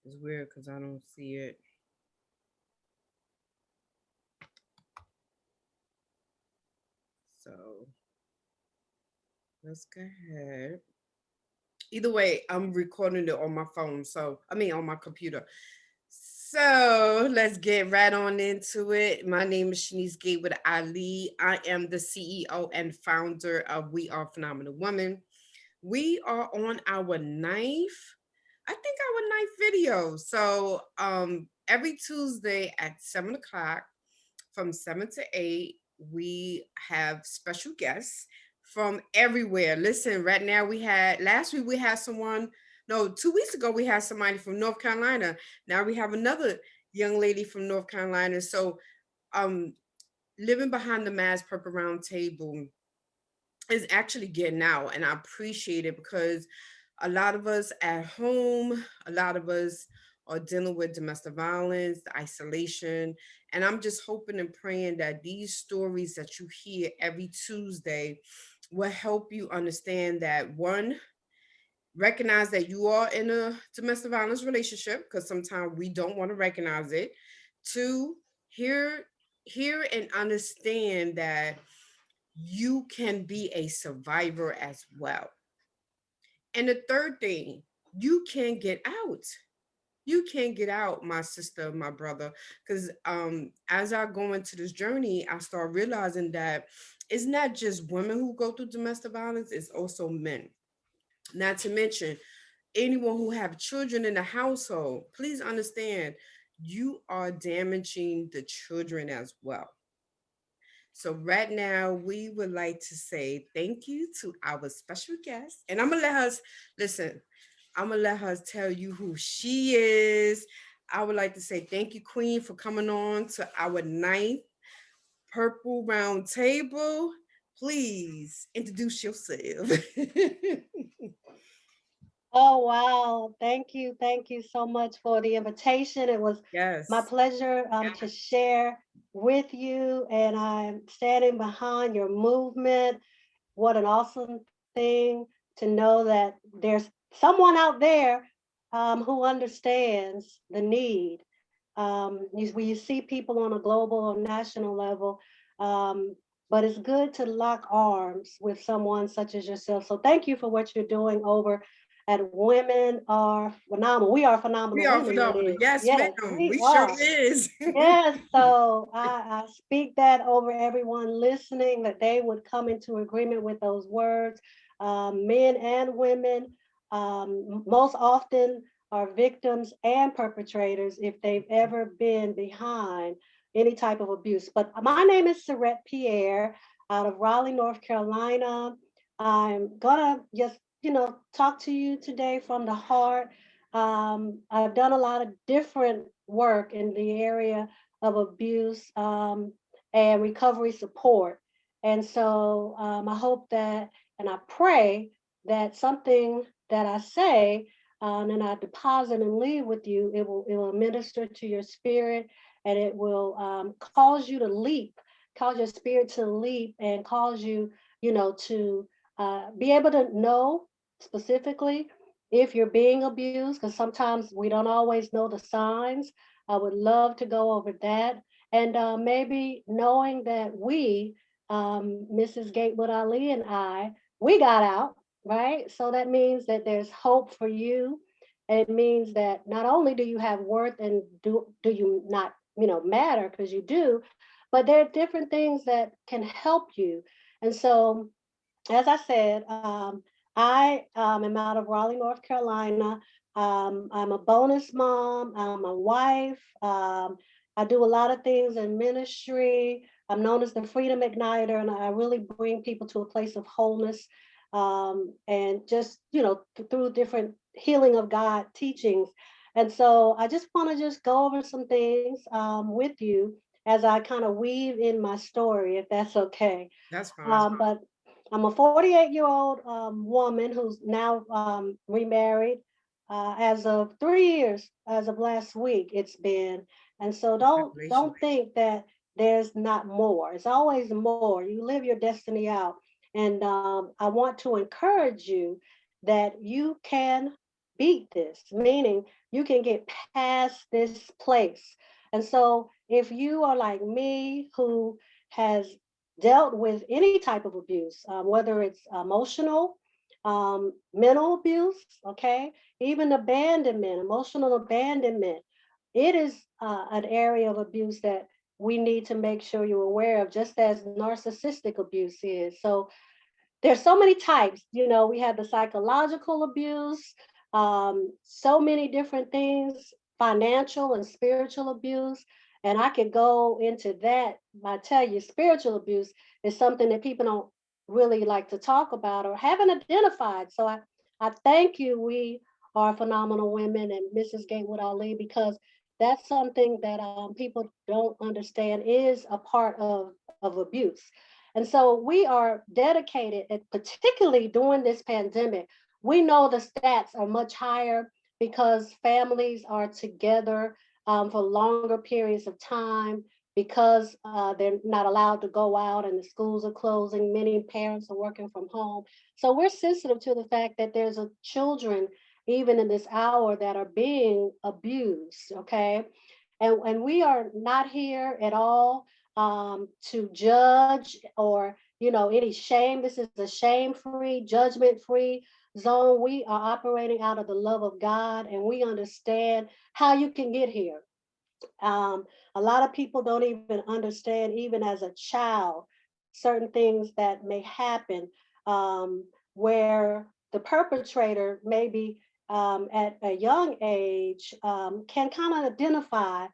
It's weird because I don't see it. So let's go ahead. Either way, I'm recording it on my phone. So, I mean, on my computer. So let's get right on into it. My name is Shanice Gatewood Ali. I am the CEO and founder of We Are Phenomenal Women. We are on our I think our ninth video. So every Tuesday at 7 o'clock, from 7 to 8, we have special guests from everywhere. Listen, right now we had last week we had someone, no, 2 weeks ago we had somebody from North Carolina. Now we have another young lady from North Carolina. So um living behind the mask purple round table is actually getting out, and I appreciate it because a lot of us at home, a lot of us are dealing with domestic violence, the isolation, and I'm just hoping and praying that these stories that you hear every Tuesday will help you understand that, one, recognize that you are in a domestic violence relationship because sometimes we don't want to recognize it. Two, hear and understand that you can be a survivor as well. And the third thing, you can get out. You can get out, my sister, my brother, because as I go into this journey, I start realizing that it's not just women who go through domestic violence; it's also men. Not to mention anyone who have children in the household. Please understand, you are damaging the children as well. So right now, we would like to say thank you to our special guest, and I'm gonna let her listen. I'm gonna let her tell you who she is. I would like to say thank you, Queen, for coming on to our ninth Purple Round Table. Please introduce yourself. Oh, wow. Thank you. Thank you so much for the invitation. It was my Yes. pleasure to share with you, and I'm standing behind your movement. What an awesome thing to know that there's someone out there who understands the need. When you see people on a global or national level, um, but it's good to lock arms with someone such as yourself. So thank you for what you're doing over at Women Are Phenomenal. We are We phenomenal are women, that phenomenal. is. Yes, Yes, ma'am. we We sure are. is. Yes, so I speak that over everyone listening, that they would come into agreement with those words. Men and women most often are victims and perpetrators if they've ever been behind any type of abuse. But my name is Seret Pierre out of Raleigh, North Carolina. I'm gonna just, talk to you today from the heart. I've done a lot of different work in the area of abuse and recovery support. And so I hope that, and I pray that something that I say and I deposit and leave with you, it will minister to your spirit, and it will cause you to leap, cause your spirit to leap, and cause you, to be able to know specifically if you're being abused, because sometimes we don't always know the signs. I would love to go over that. And maybe knowing that Mrs. Gatewood Ali and we got out, right? So that means that there's hope for you. It means that not only do you have worth and do you not, matter, because you do, but there are different things that can help you. And so as I said, I am out of Raleigh, North Carolina. I'm a bonus mom. I'm a wife. I do a lot of things in ministry. I'm known as the Freedom Igniter, and I really bring people to a place of wholeness and just, through different healing of God teachings. And so I just want to just go over some things with you as I kind of weave in my story, if that's okay. That's fine. But I'm a 48-year-old woman who's now remarried as of 3 years, as of last week it's been. And so Congratulations. don't think that there's not more. It's always more. You live your destiny out. And I want to encourage you that you can beat this, meaning you can get past this place. And so if you are like me, who has dealt with any type of abuse, whether it's emotional, mental abuse, okay, even abandonment, emotional abandonment, it is an area of abuse that we need to make sure you're aware of, just as narcissistic abuse is. So there's so many types. You know, we have the psychological abuse, so many different things, financial and spiritual abuse. And I could go into that. I tell you, spiritual abuse is something that people don't really like to talk about or haven't identified. So I thank you. We are phenomenal women and Mrs. Gatewood Ali, because that's something that people don't understand is a part of abuse. And so we are dedicated, and particularly during this pandemic, we know the stats are much higher because families are together for longer periods of time, because they're not allowed to go out and the schools are closing. Many parents are working from home. So we're sensitive to the fact that there's a children, even in this hour, that are being abused, okay? And we are not here at all to judge or any shame. This is a shame-free, judgment-free zone. We are operating out of the love of God, and we understand how you can get here. A lot of people don't even understand, even as a child, certain things that may happen, where the perpetrator, maybe at a young age, can kind of identify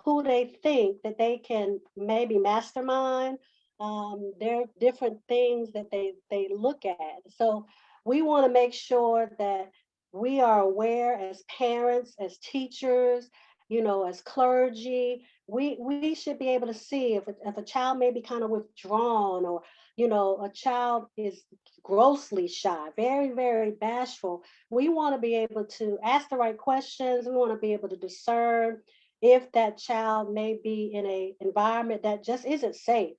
who they think that they can maybe mastermind. There are different things that they look at. So we want to make sure that we are aware as parents, as teachers, as clergy. We should be able to see if a child may be kind of withdrawn, or a child is grossly shy, very, very bashful. We want to be able to ask the right questions. We want to be able to discern if that child may be in a environment that just isn't safe.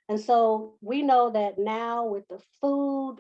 And so we know that now, with the food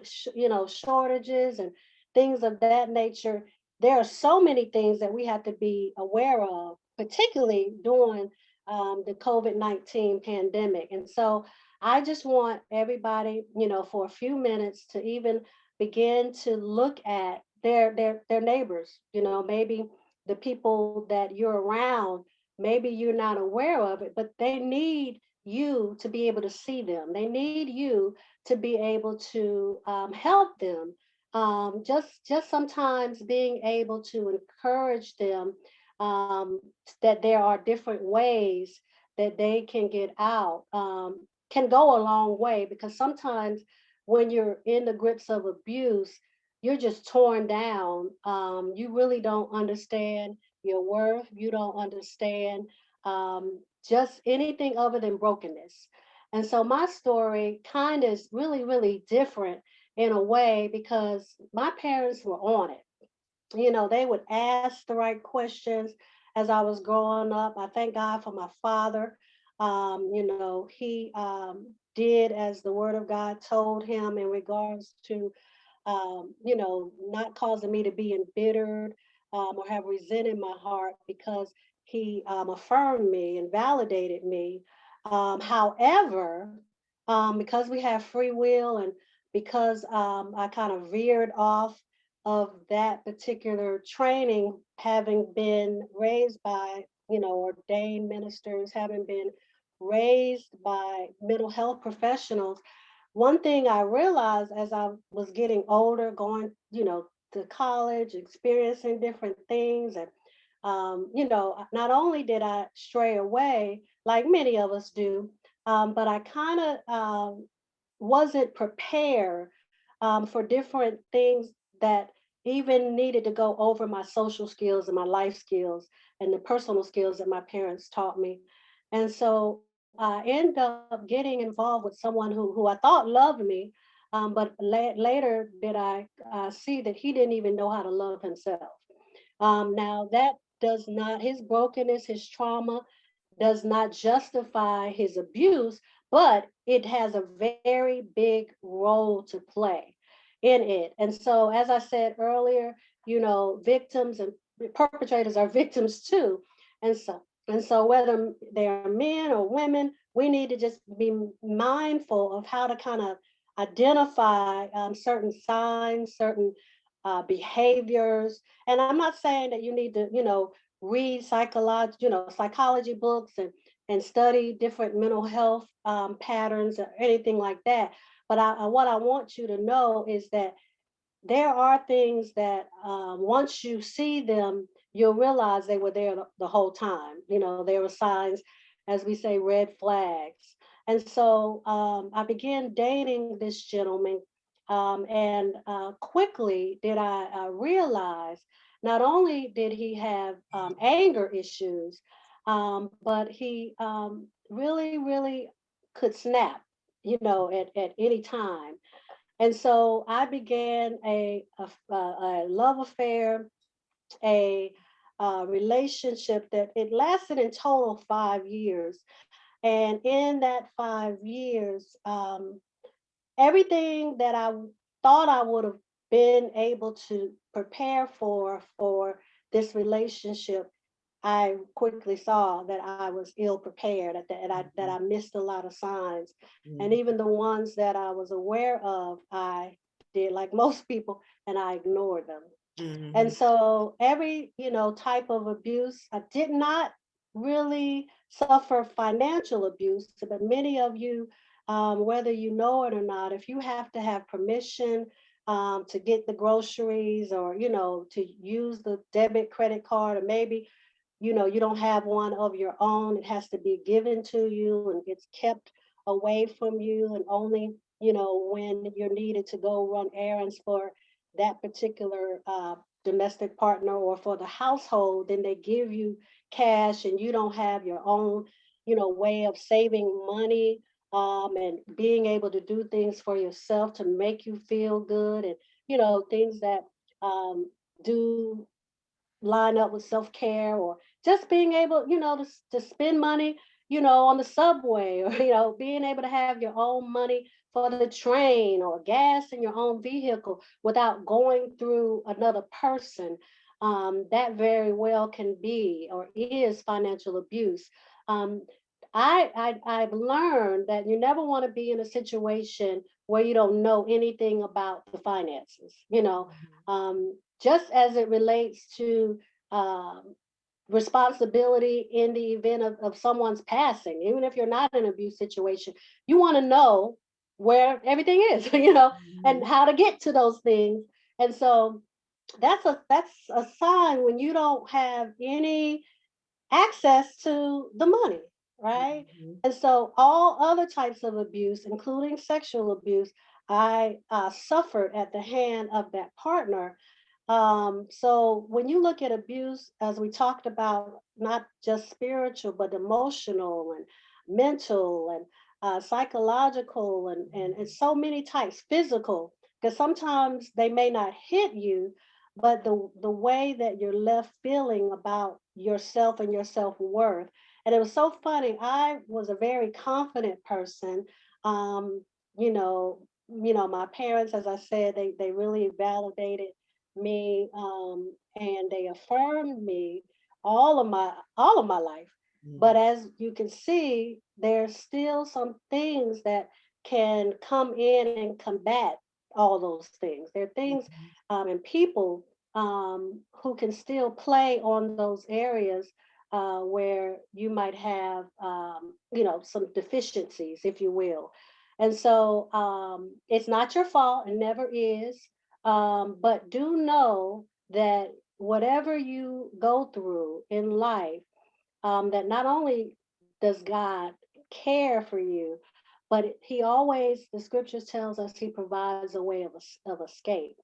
shortages and things of that nature, there are so many things that we have to be aware of, particularly during the COVID-19 pandemic. And so I just want everybody, for a few minutes, to even begin to look at their neighbors. Maybe the people that you're around, maybe you're not aware of it, but they need you to be able to see them. They need you to be able to help them. Just sometimes being able to encourage them, that there are different ways that they can get out, can go a long way, because sometimes when you're in the grips of abuse, you're just torn down. You really don't understand your worth. You don't understand just anything other than brokenness. And so my story kind of is really, really different in a way, because my parents were on it. They would ask the right questions as I was growing up. I thank God for my father. He did as the word of God told him in regards to, not causing me to be embittered or have resent in my heart, because he affirmed me and validated me. However, because we have free will, and because I kind of veered off of that particular training, having been raised by, ordained ministers, having been raised by mental health professionals, one thing I realized as I was getting older, going, to college, experiencing different things, and not only did I stray away like many of us do, but I kind of wasn't prepared for different things that even needed to go over my social skills and my life skills and the personal skills that my parents taught me. And so I ended up getting involved with someone who I thought loved me, but later did I see that he didn't even know how to love himself. Now, that does not, his brokenness, his trauma does not justify his abuse, but it has a very big role to play in it. And so, as I said earlier, victims and perpetrators are victims too. And so whether they are men or women, we need to just be mindful of how to kind of identify certain signs, certain behaviors. And I'm not saying that you need to, read psychology books and study different mental health patterns or anything like that. But what I want you to know is that there are things that once you see them, you'll realize they were there the whole time. There were signs, as we say, red flags. And so I began dating this gentleman, and quickly did I realize not only did he have anger issues, but he really, really could snap, at any time. And so I began a love affair, a relationship that it lasted in total 5 years. And in that 5 years, everything that I thought I would have been able to prepare for this relationship, I quickly saw that I was ill prepared, that I missed a lot of signs, and Mhm. even the ones that I was aware of, I did like most people, and I ignored them. And Mhm. so every, type of abuse, I did not really suffer financial abuse, but many of you, whether you know it or not, if you have to have permission to get the groceries, or, to use the debit credit card, or maybe, you don't have one of your own, it has to be given to you and gets kept away from you, and only, when you're needed to go run errands for that particular domestic partner or for the household, then they give you cash, and you don't have your own, way of saving money, and being able to do things for yourself to make you feel good, and, things that um, do line up with self-care, or just being able, to spend money, on the subway, or, being able to have your own money for the train or gas in your own vehicle without going through another person. That very well can be or is financial abuse. Um, I've learned that you never want to be in a situation where you don't know anything about the finances. Just as it relates to um, responsibility in the event of someone's passing, even if you're not in an abuse situation, you want to know where everything is, and Mhm. how to get to those things. And so that's a sign when you don't have any access to the money, right? Mhm. And so all other types of abuse, including sexual abuse, I suffered at the hand of that partner. So when you look at abuse, as we talked about, not just spiritual, but emotional and mental and psychological, and so many types, physical, because sometimes they may not hit you, but the way that you're left feeling about yourself and your self-worth. And it was so funny. I was a very confident person. Um, my parents, as I said, they really validated me, and they affirmed me all of my life. But Mhm. as you can see, there's still some things that can come in and combat all those things. There are things Mhm. and people who can still play on those areas where you might have, some deficiencies, if you will. And so it's not your fault, and never is. But do know that whatever you go through in life, that not only does God care for you, but He always, the scriptures tells us, He provides a way of escape.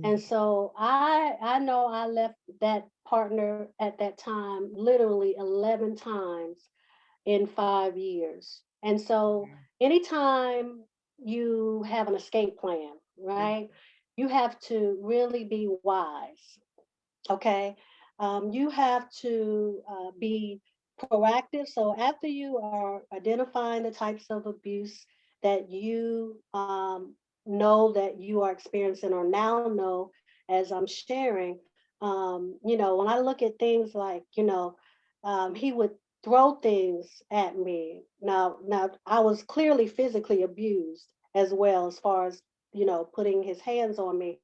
And Mhm. so I know I left that partner at that time literally 11 times in 5 years. And so anytime you have an escape plan, Mhm. right, you have to really be wise. Okay. You have to be proactive. So after you are identifying the types of abuse that you know that you are experiencing, or now know as I'm sharing. When I look at things like, he would throw things at me. Now I was clearly physically abused as well, as far as, putting his hands on me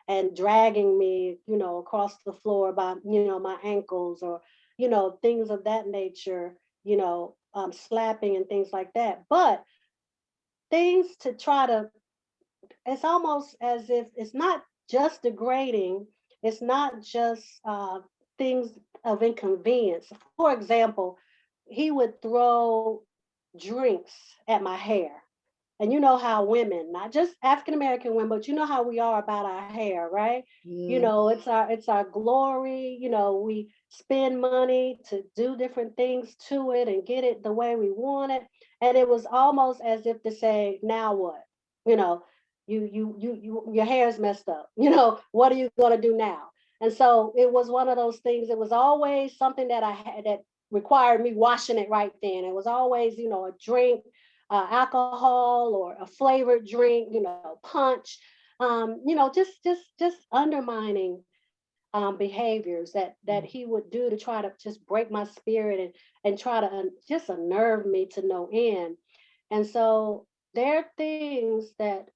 and dragging me, across the floor by, my ankles, or, things of that nature, slapping and things like that. But things to try to, it's almost as if it's not just degrading, it's not just things of inconvenience. For example, he would throw drinks at my hair. And you know how women, not just African American women, but you know how we are about our hair, right? Mm, It's our glory. We spend money to do different things to it and get it the way we want it. And it was almost as if to say, now what? You know, your hair's messed up. What are you gonna do now? And so it was one of those things. It was always something that I had that required me washing it right then. It was always, a drink, alcohol, or a flavored drink, punch, just undermining behaviors that mm, he would do to try to just break my spirit, and try to just unnerve me to no end. And so there are things that,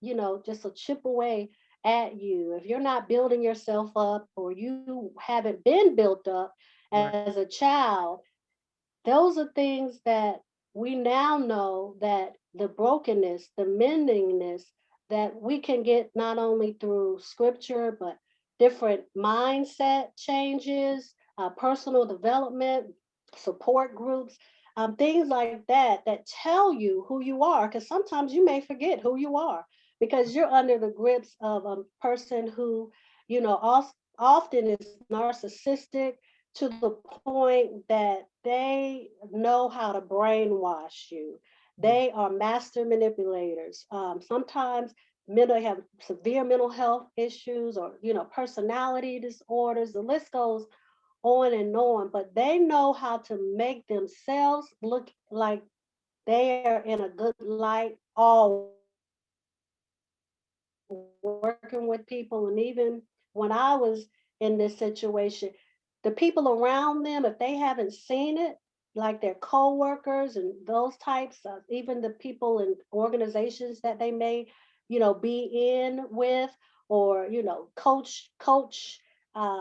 just will chip away at you if you're not building yourself up, or you haven't been built up right. as a child. Those are things that we now know, that the brokenness, the mendingness, that we can get not only through scripture, but different mindset changes, personal development, support groups, things like that, that tell you who you are. Because sometimes you may forget who you are because you're under the grips of a person who, often is narcissistic to the point that they know how to brainwash you. Mm, They are master manipulators. Sometimes they have severe mental health issues, or personality disorders. The list goes on and on. But they know how to make themselves look like they are in a good light always, working with people. And even when I was in this situation, the people around them, if they haven't seen it, like their co-workers and those types of, even the people in organizations that they may, be in with, or, coach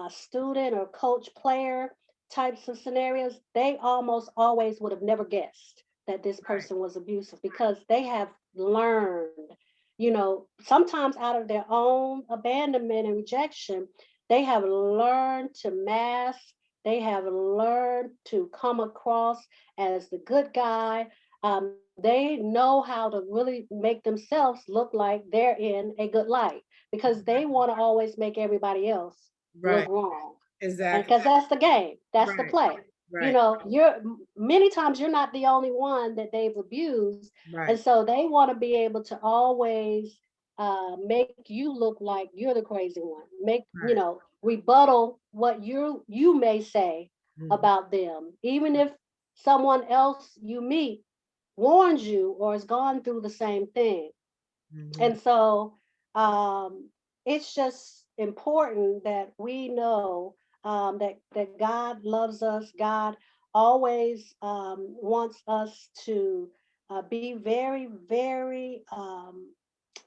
student, or coach player types of scenarios, they almost always would have never guessed that this right. person was abusive, because they have learned, sometimes out of their own abandonment and rejection, they have learned to mask, they have learned to come across as the good guy. They know how to really make themselves look like they're in a good light, because they want to always make everybody else look Right. wrong. And Exactly. because that's the game, that's the Right. play. Right. You're many times you're not the only one that they've abused, and Right. so they want to be able to always make you look like you're the crazy one. Make Right. rebuttal what you may say Mhm, about them, even if someone else you meet warns you or has gone through the same thing. mhm. And so it's just important that we know that God loves us. God always wants us to be very, very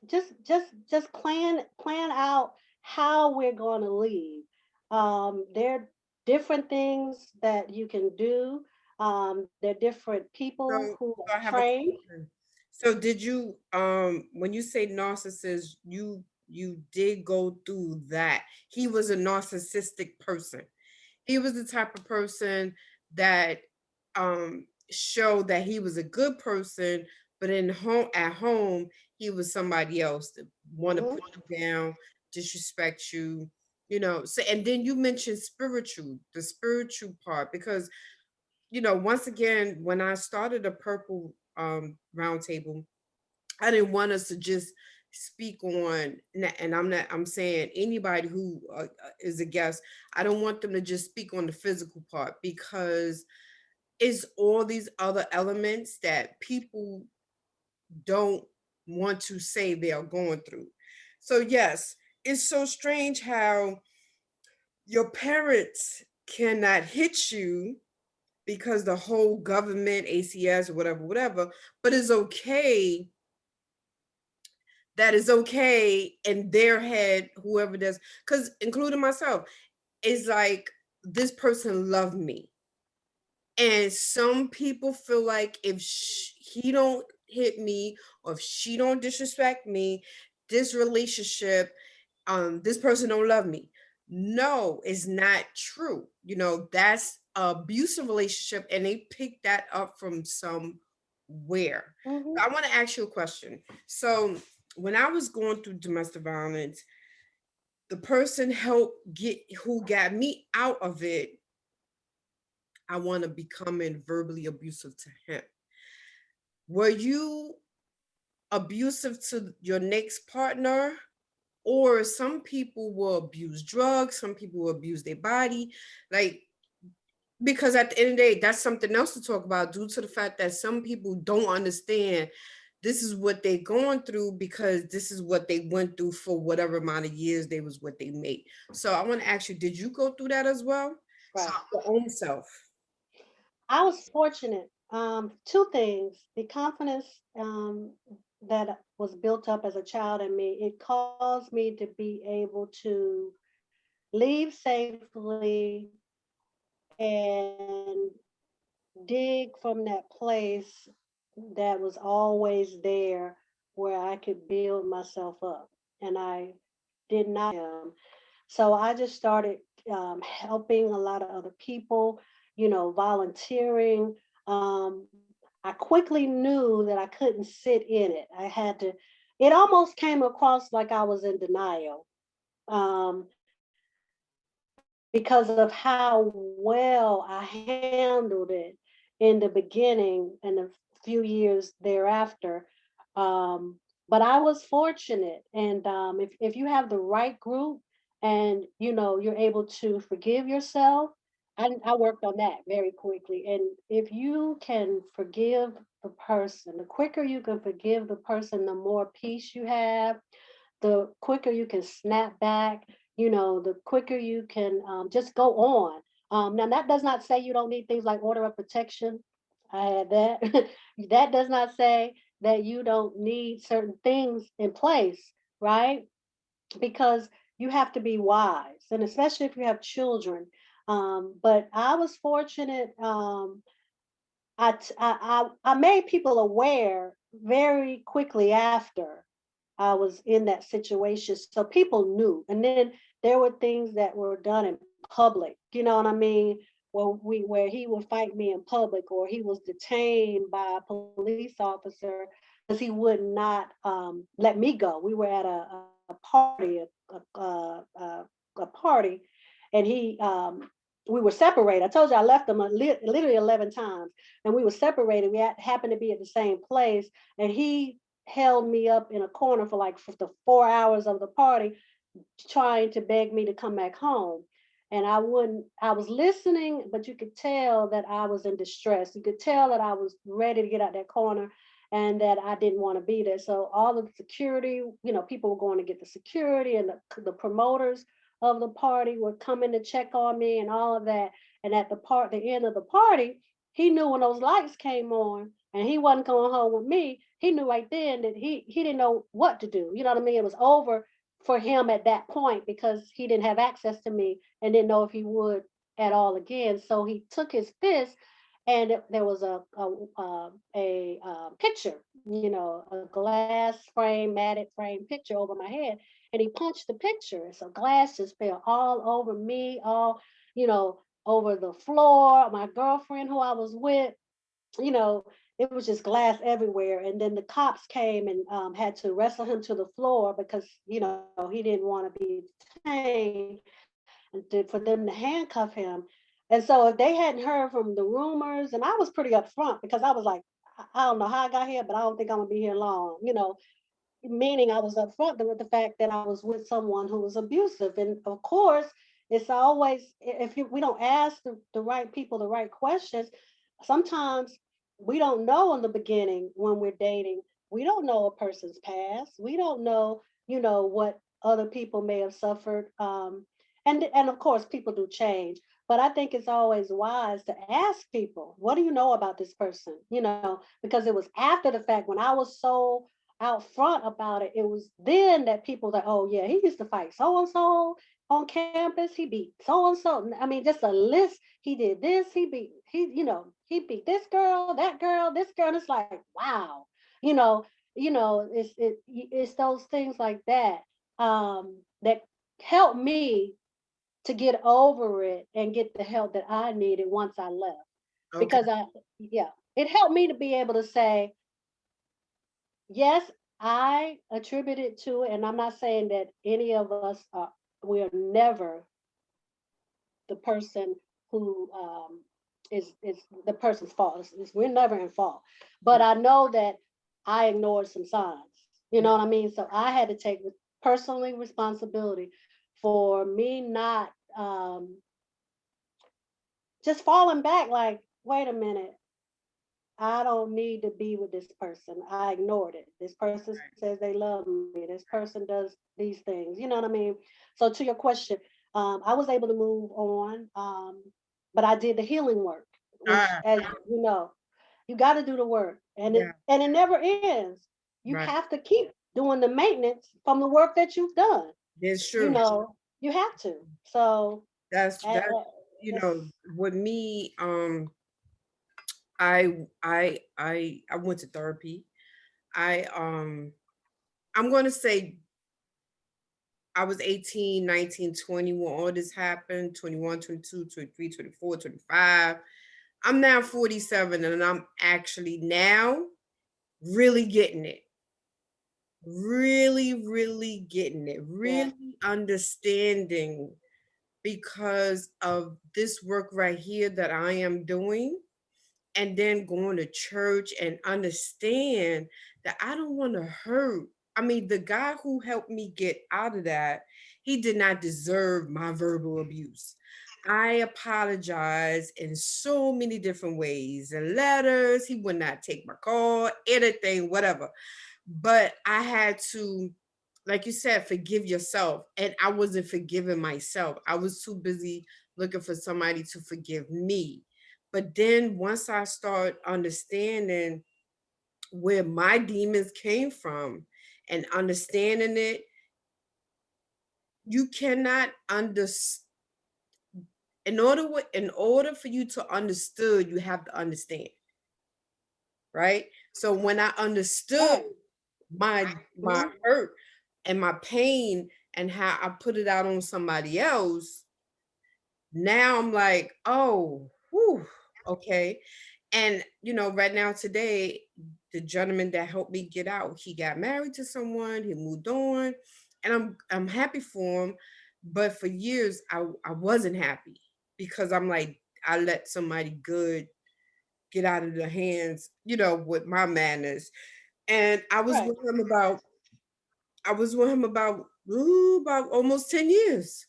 just plan out how we're going to leave. There are different things that you can do. There are different people So, who are so I have a trained. question. So did you when you say narcissist, you did go through that. He was a narcissistic person. He was the type of person that showed that he was a good person, but at home he was somebody else that want to Mhm. put you down, disrespect you, So and then you mentioned the spiritual part because once again, when I started a purple roundtable, I didn't want us to just speak on, and I'm saying anybody who is a guest, I don't want them to just speak on the physical part because it's all these other elements that people don't want to say they are going through. So yes, it's so strange how your parents cannot hit you because the whole government, ACS, whatever, whatever, but it's okay. That is okay in their head, whoever does, because including myself, is like this person loved me. And some people feel like if he don't hit me or if she don't disrespect me, this relationship, this person don't love me. No, it's not true. You know, that's a abusive relationship, and they pick that up from somewhere. Mhm. I want to ask you a question. So when I was going through domestic violence, the person helped get who got me out of it. I want to becoming verbally abusive to him. Were you abusive to your next partner? Or some people will abuse drugs, some people will abuse their body. Like, because at the end of the day, that's something else to talk about due to the fact that some people don't understand this is what they're going through because this is what they went through for whatever amount of years they was what they made. So I want to ask you, did you go through that as well? So Right. your own self. I was fortunate. Two things: the confidence that was built up as a child in me. It caused me to be able to leave safely and dig from that place that was always there where I could build myself up. And I did not him. So I just started helping a lot of other people, volunteering. I quickly knew that I couldn't sit in it. I had to, it almost came across like I was in denial because of how well I handled it in the beginning and a few years thereafter. But I was fortunate, and if you have the right group and you're able to forgive yourself, I worked on that very quickly. And if you can forgive the person, the quicker you can forgive the person, the more peace you have, the quicker you can snap back, the quicker you can just go on. Now, that does not say you don't need things like order of protection. I had that. That does not say that you don't need certain things in place, right? Because you have to be wise, and especially if you have children. But I was fortunate. I made people aware very quickly after I was in that situation. So people knew. And then there were things that were done in public, you know what I mean? Where he would fight me in public, or he was detained by a police officer because he would not let me go. We were at a party, a party, and we were separated. I told you I left him literally 11 times, and we were separated. We happened to be at the same place, and he held me up in a corner for the 4 hours of the party, trying to beg me to come back home. And I wouldn't, I was listening, but you could tell that I was in distress. You could tell that I was ready to get out that corner and that I didn't want to be there. So all of the security, people were going to get the security, and the promoters of the party were coming to check on me and all of that. And at the end of the party, he knew when those lights came on and he wasn't going home with me. He knew right then that he didn't know what to do. You know what I mean? It was over for him at that point because he didn't have access to me and didn't know if he would at all again. So he took his fist, and there was a picture, a glass frame, matted frame picture over my head, and he punched the picture. So glass just fell all over me, all you know over the floor. My girlfriend who I was with, you know, it was just glass everywhere. And then the cops came and had to wrestle him to the floor because, he didn't want to be detained, and for them to handcuff him. And so if they hadn't heard from the rumors, and I was pretty upfront because I was like, I don't know how I got here, but I don't think I'm gonna be here long, meaning I was upfront with the fact that I was with someone who was abusive. And of course, it's always, if we don't ask the right people the right questions, sometimes we don't know in the beginning when we're dating. We don't know a person's past. We don't know, what other people may have suffered. And of course, people do change. But I think it's always wise to ask people, what do you know about this person? Because it was after the fact when I was so out front about it, it was then that people like, oh yeah, he used to fight so and so on campus. He beat so and so. I mean, just a list. He did this. He beat this girl, that girl, this girl. And it's like, wow, you know, it's those things like that that help me to get over it and get the help that I needed once I left. Okay. Because yeah, it helped me to be able to say, yes, I attribute it to it. And I'm not saying that any of us we're never the person who is the person's fault. We're never in fault. But I know that I ignored some signs. You know what I mean? So I had to take personally responsibility for me not just falling back like, wait a minute, I don't need to be with this person. I ignored it. This person says they love me. This person does these things. You know what I mean? So to your question, I was able to move on, but I did the healing work, which, Ah, as you know, you got to do the work, and it yeah, and it never ends. You right. have to keep doing the maintenance from the work that you've done. It's You true. know, you have to. So That's uh, that. uh, it's With me, I went to therapy. I I'm going to say I was 18, 19, 20 when all this happened, 21, 22, 23, 24, 25. I'm now 47 and I'm actually now really getting it. Really, really getting it. yeah, Really understanding because of this work right here that I am doing, and then going to church and understand that I don't want to hurt. I mean, the guy who helped me get out of that, he did not deserve my verbal abuse. I apologize in so many different ways and letters. He would not take my call, anything, whatever. But I had to, like you said, forgive yourself. And I wasn't forgiving myself. I was too busy looking for somebody to forgive me. But then once I start understanding where my demons came from and understanding it, you cannot understand. In order for you to understood, you have to understand, right? So when I understood right. my Mhm. hurt and my pain and how I put it out on somebody else, now I'm like, oh, whew, okay. And right now today, the gentleman that helped me get out, he got married to someone, he moved on, and I'm happy for him. But for years, I wasn't happy because I'm like, I let somebody good get out of the hands, with my manners. And Right. I was with him about almost 10 years.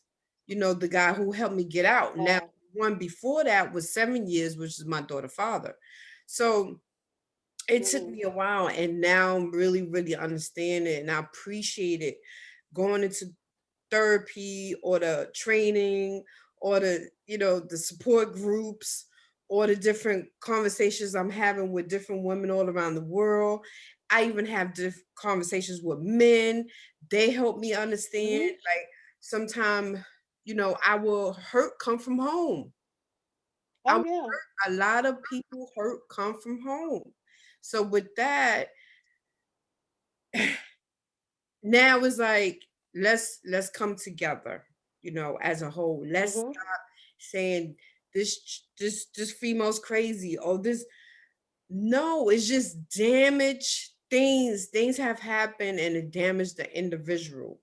The guy who helped me get out. Now, Wow. one before that was 7 years, which is my daughter's father. So it took Mhm. me a while, and now I'm really, really understanding and I appreciate it going into therapy or the training or the support groups or the different conversations I'm having with different women all around the world. I even have conversations with men. They help me understand. Mhm. Like sometimes, our hurt come from home. Oh yeah. A lot of people hurt come from home. So with that, now it's like let's come together, as a whole. Let's Mhm. saying this female's crazy. Oh, this no, it's just damage things. Things have happened and it damaged the individual.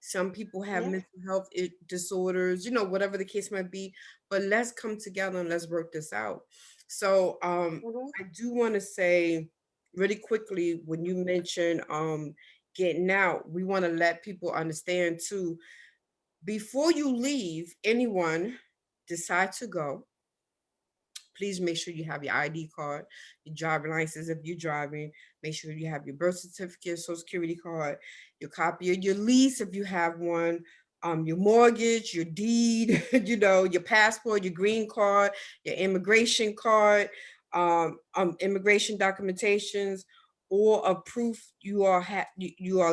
Some people have Yeah. mental health disorders, whatever the case might be. But let's come together and let's work this out. So Mhm. I do want to say really quickly when you mention getting out, we want to let people understand too, before you leave, anyone decide to go, Please make sure you have your ID card, your driving license if you're driving. Make sure you have your birth certificate, social security card, your copy of your lease if you have one, your mortgage, your deed, your passport, your green card, your immigration card, immigration documentations, or a proof you are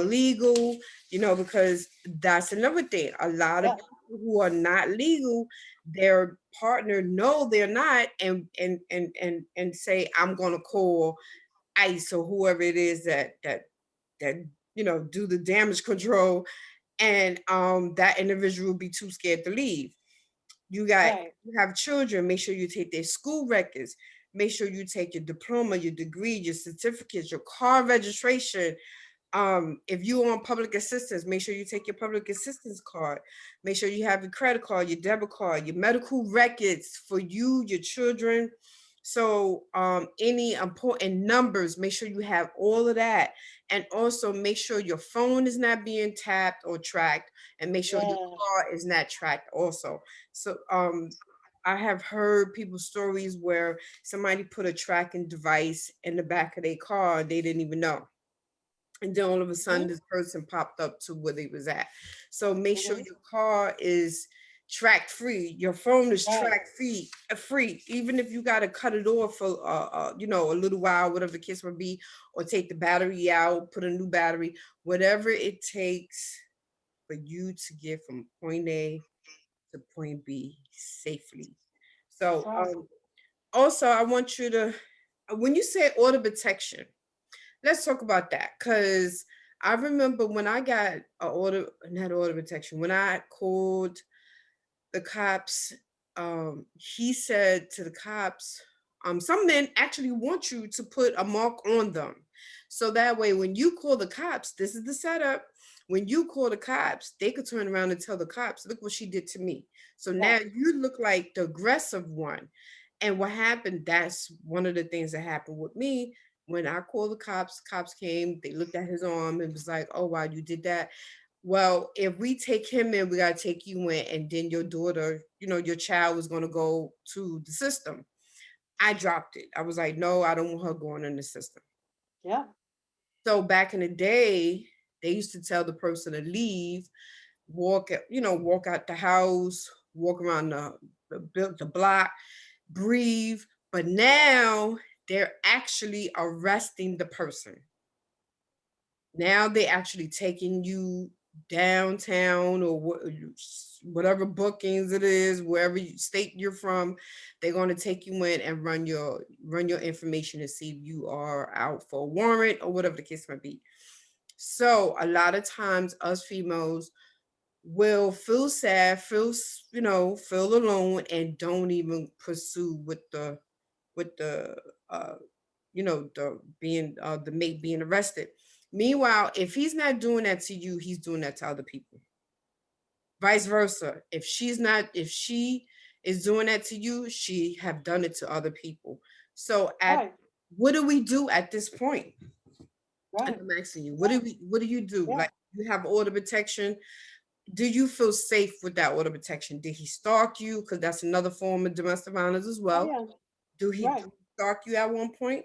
legal. Because that's another thing. A lot of Yeah. people who are not legal, their partner know they're not, and say, I'm gonna call ICE or whoever it is that do the damage control, and that individual will be too scared to leave. Right. You have children, make sure you take their school records, make sure you take your diploma, your degree, your certificates, your car registration. If you on public assistance, make sure you take your public assistance card. Make sure you have your credit card, your debit card, your medical records for you, your children. So any important numbers, make sure you have all of that. And also make sure your phone is not being tapped or tracked, and make sure your Yeah. car is not tracked also. So I have heard people's stories where somebody put a tracking device in the back of their car, they didn't even know, and then all of a sudden Hmm. this person popped up to where they was at. So make sure Hmm. your car is track free, your phone is Right. track free, even if you got to cut it off for a little while, whatever the case may be, or take the battery out, put a new battery, whatever it takes for you to get from point A to point B safely. That's So right. also I want you to, when you say auto protection, let's talk about that, because I remember when I got not order protection, when I called the cops, he said to the cops, some men actually want you to put a mark on them. So that way, when you call the cops, this is the setup. When you call the cops, they could turn around and tell the cops, look what she did to me. So now Right. you look like the aggressive one. And what happened, that's one of the things that happened with me. When I called the cops came, they looked at his arm and was like, oh, wow, you did that. Well, if we take him in, we got to take you in. And then your daughter, your child was going to go to the system. I dropped it. I was like, no, I don't want her going in the system. Yeah. So back in the day, they used to tell the person to leave, walk out the house, walk around the block, breathe. But now they're actually arresting the person. Now they actually taking you downtown, or whatever bookings it is, wherever state you're from. They're going to take you in and run your information to see if you are out for a warrant or whatever the case might be. So a lot of times us females will feel sad, feel alone, and don't even pursue with the uh the mate being arrested. Meanwhile, if he's not doing that to you, he's doing that to other people. Vice versa. If she is doing that to you, she have done it to other people. So at Right. what do we do at this point? And Right. I'm asking you, Yeah. what do you do? Yeah. Like, you have order protection. Do you feel safe with that order protection? Did he stalk you? Because that's another form of domestic violence as Oh well. yeah. Do he Right. stalk you at one point?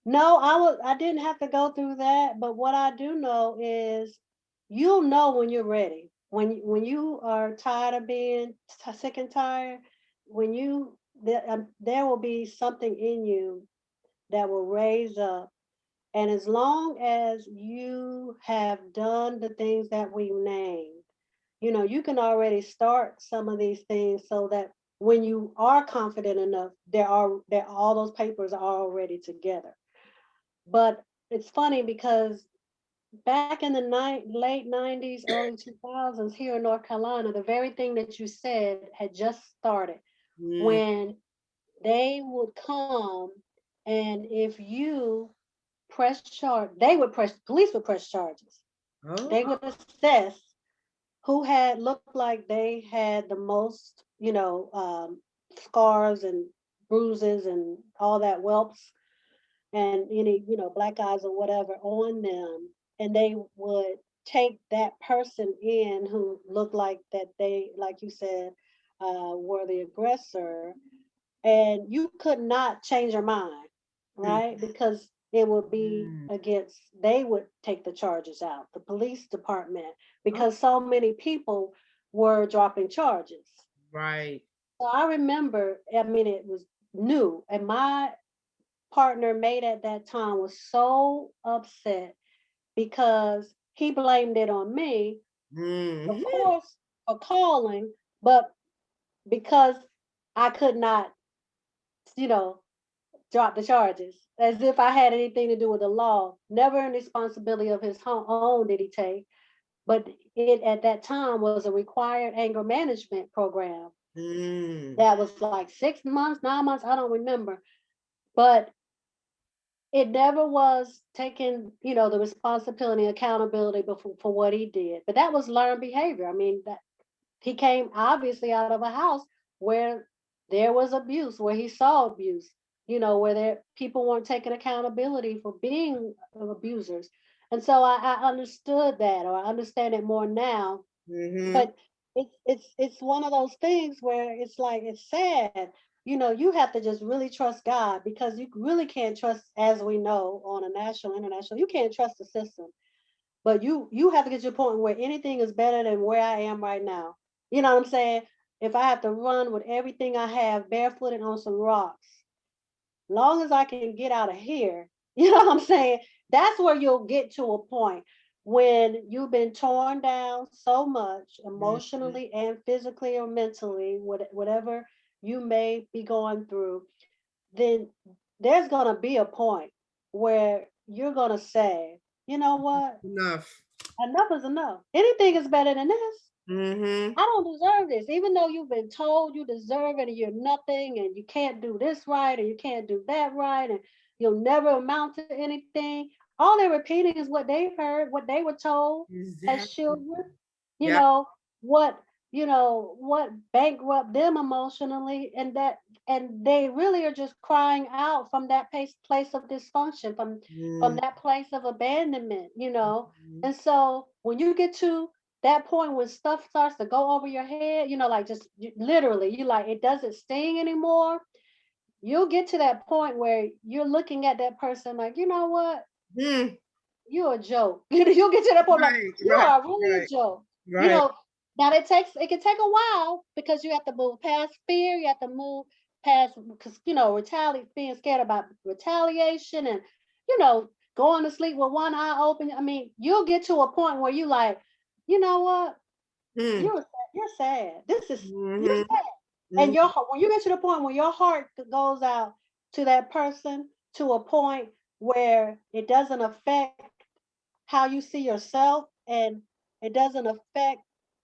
No, I didn't have to go through that, but what I do know is you'll know when you're ready. When you are tired of being sick and tired, when you there will be something in you that will raise up. And as long as you have done the things that we named, you can already start some of these things so that when you are confident enough, there all those papers are already together. But it's funny because back in the late 90s, early 2000s here in North Carolina, the very thing that you said had just started Mm. when they would come, and if you police would press charges. Oh. They would assess who had looked like they had the most, scars and bruises and all that whelps and any, black eyes or whatever on them. And they would take that person in who looked like that they, like you said, were the aggressor. and you could not change your mind, Mm, right? Because it would be mm. against, they would take the charges out, the police department, Oh, because so many people were dropping charges. right. So I remember, I mean, it was new, and my partner mate at that time was so upset because he blamed it on me, of Mhm. course, for calling, but because I could not, you know, drop the charges, as if I had anything to do with the law. Never any responsibility of his own did he take, but it at that time was a required anger management program Mm. that was like 6 months, 9 months, I don't remember, but it never was taking, the responsibility, accountability for what he did. But that was learned behavior. I mean, that he came obviously out of a house where there was abuse, where he saw abuse, where there people weren't taking accountability for being abusers. And so I understood that, or I understand it more now. Mhm. But it's one of those things where it's like it's sad. You have to just really trust God, because you really can't trust, as we know, on a national, international, you can't trust the system. But you have to get to a point where anything is better than where I am right now. You know what I'm saying? If I have to run with everything I have barefooted on some rocks, long as I can get out of here, you know what I'm saying? That's where you'll get to a point when you've been torn down so much Mhm. emotionally and physically or mentally, whatever you may be going through, then there's going to be a point where you're going to say, you know what? Enough. Enough is enough. Anything is better than this. Mhm. I don't deserve this, even though you've been told you deserve it and you're nothing and you can't do this right and you can't do that right and you'll never amount to anything. All they're repeating is what they've heard, what they were told as Exactly. children, you Yep. know, what what bankrupt them emotionally, and they really are just crying out from that place of dysfunction, from Mm. that place of abandonment. Mhm. And so when you get to that point when stuff starts to go over your head, like just literally, you like it doesn't sting anymore. You'll get to that point where you're looking at that person like, you know what? Mm. You're a joke. You'll get to that point like, Right, you right, are really a right, joke. You right. know, now it can take a while because you have to move past fear. You have to move past because retaliate, being scared about retaliation, and going to sleep with one eye open. I mean, you'll get to a point where you like, you know what? Mm. You're sad. You're Mhm. sad. And Mhm. when you get to the point where your heart goes out to that person to a point where it doesn't affect how you see yourself, and it doesn't affect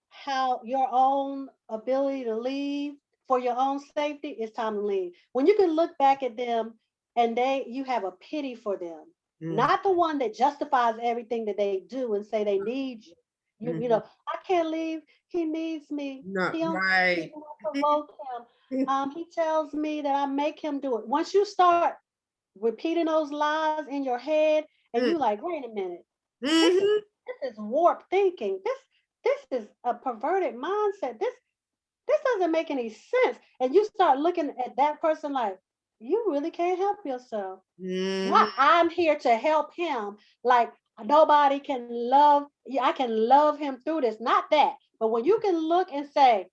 how your own ability to leave for your own safety, it's time to leave. When you can look back at them and you have a pity for them, Mm. not the one that justifies everything that they do and say they need you. Mhm. I can't leave. He needs me. No, He don't want me right. to provoke him. He tells me that I make him do it. Once you start repeating those lies in your head, and you Mm. like, wait a minute, this is Mhm. this is warped thinking. This is a perverted mindset. This doesn't make any sense. And you start looking at that person like, you really can't help yourself. Not Mhm. I'm here to help him. Like nobody can love. I can love him through this. Not that. But when you can look and say,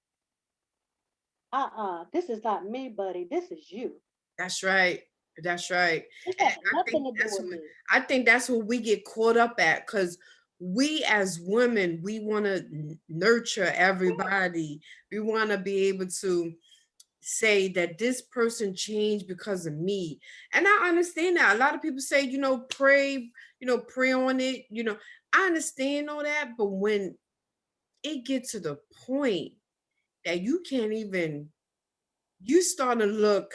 this is not me, buddy. This is you. That's right. That's right. This And has nothing to do with me. I think that's what we get caught up at, because we as women, we want to nurture everybody. We want to be able to say that this person changed because of me. And I understand that. A lot of people say, pray, pray on it. I understand all that, but when it gets to the point that you can't even, you start to look,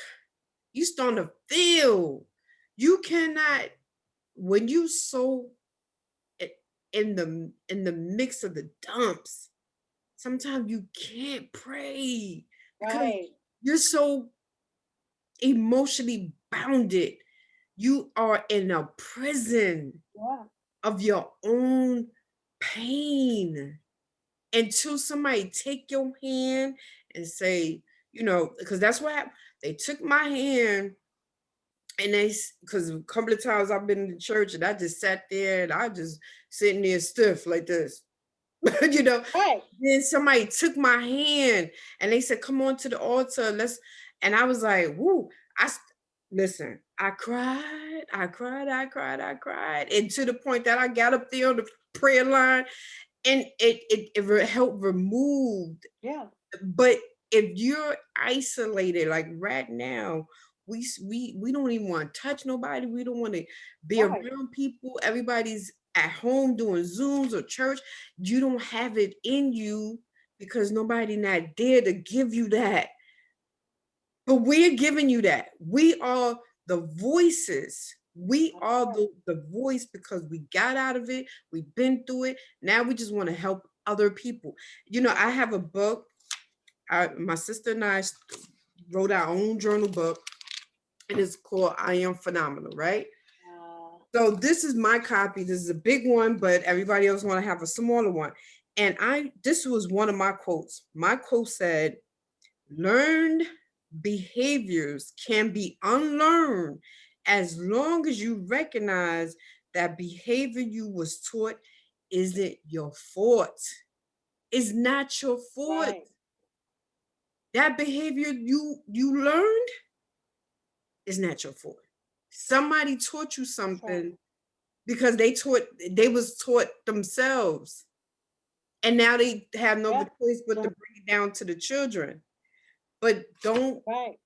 you start to feel, you cannot, when you so i- in the mix of the dumps, sometimes you can't pray because Right. you're so emotionally bounded. You are in a prison Yeah. of your own pain until somebody take your hand and say, because that's what happened. They took my hand, and because a couple of times I've been in church and I just sat there and I just sitting there stiff like this, you know. Right. Then somebody took my hand and they said, "Come on to the altar, let's." And I was like, "Woo!" Listen. I cried, I cried, I cried, I cried, and to the point that I got up there on the prayer line, and it helped remove. Yeah. But if you're isolated, like right now, we don't even want to touch nobody. We don't want to be Right. around people. Everybody's at home doing Zooms or church. You don't have it in you because nobody not there to give you that. But we're giving you that. We are the voices. We That's are right. the voice because we got out of it. We've been through it. Now we just want to help other people. I have a book. My sister and I wrote our own journal book. It is called I Am Phenomenal, right? Uh, So this is my copy. This is a big one, but everybody else want to have a smaller one. And this was one of my quotes. My quote said, learned behaviors can be unlearned as long as you recognize that behavior you was taught isn't your fault. It's not your fault. right. That behavior you learned is not your fault. Somebody taught you That's right. something because they was taught themselves. And now they have no other Yep. choice but to So, bring it down to the children. But right.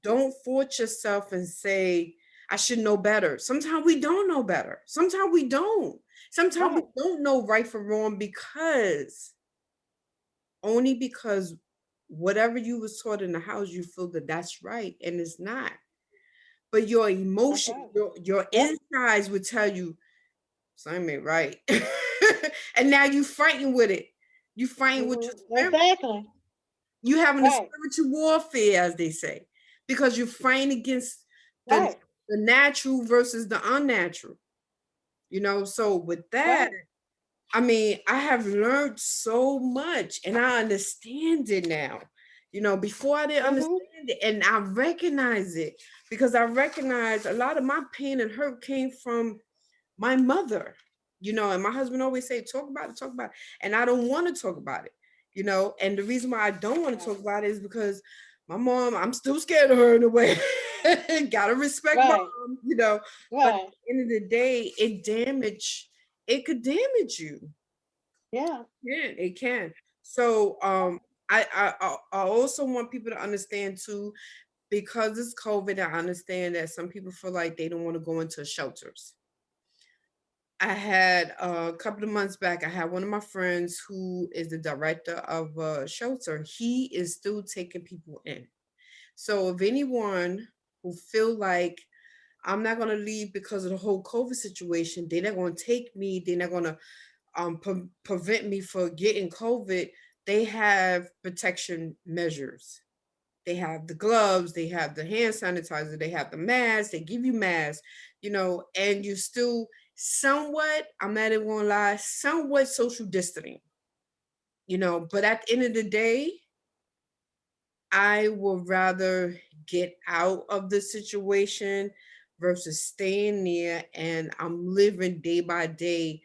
don't force yourself and say, I should know better. Sometimes we don't know better. Sometimes we don't. Sometimes we Right. don't know right from wrong only because whatever you was taught in the house, you feel that that's right and it's not. But your That's emotion, right. your Yep. insides would tell you something ain't right. And now you fighting with it. You fighting with your spirit. Exactly. You having a Right. spiritual warfare, as they say, because you're fighting against the Right. the natural versus the unnatural. So with that, Right. I mean, I have learned so much and I understand it now. Before I didn't Mm-hmm. understand it, and I recognize it because I recognize a lot of my pain and hurt came from my mother. And my husband always say, talk about it. And I don't want to talk about it. And the reason why I don't want to Right. talk about it is because my mom, I'm still scared of her in a way. Gotta respect Right. mom. But at Right. the end of the day, it could damage you. Yeah. It can. So I also want people to understand too, because it's COVID, I understand that some people feel like they don't want to go into shelters. I had a couple of months back, I had one of my friends who is the director of a shelter. He is still taking people in. So if anyone who feel like I'm not gonna leave because of the whole COVID situation, they're not gonna take me, they're not gonna prevent me from getting COVID. They have protection measures. They have the gloves, they have the hand sanitizer, they have the mask, they give you masks, and you still somewhat, I'm not even gonna lie, somewhat social distancing, but at the end of the day, I would rather get out of the situation versus staying there and I'm living day by day.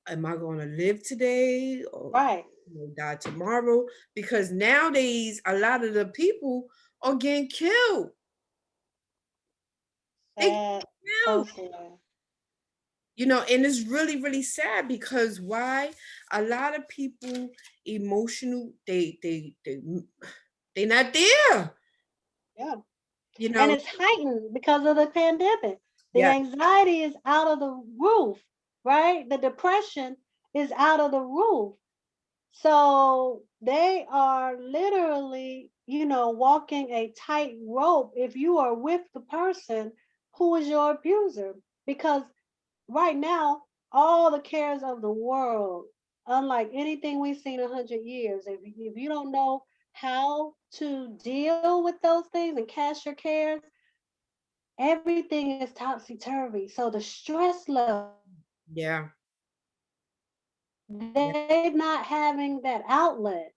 Am I gonna live today or Right. die tomorrow? Because nowadays a lot of the people are getting killed. They get Sad. So killed. sad. And it's really, really sad because why? A lot of people emotional, they not there. Yeah. You And know, it's heightened because of the pandemic. The yeah, anxiety is out of the roof, right? The depression is out of the roof. So they are literally, walking a tight rope if you are with the person who is your abuser. Because right now, all the cares of the world, unlike anything we've seen 100 years, if you don't know how to deal with those things and cast your cares, everything is topsy turvy. So the stress level is high. yeah, They're not having that outlet.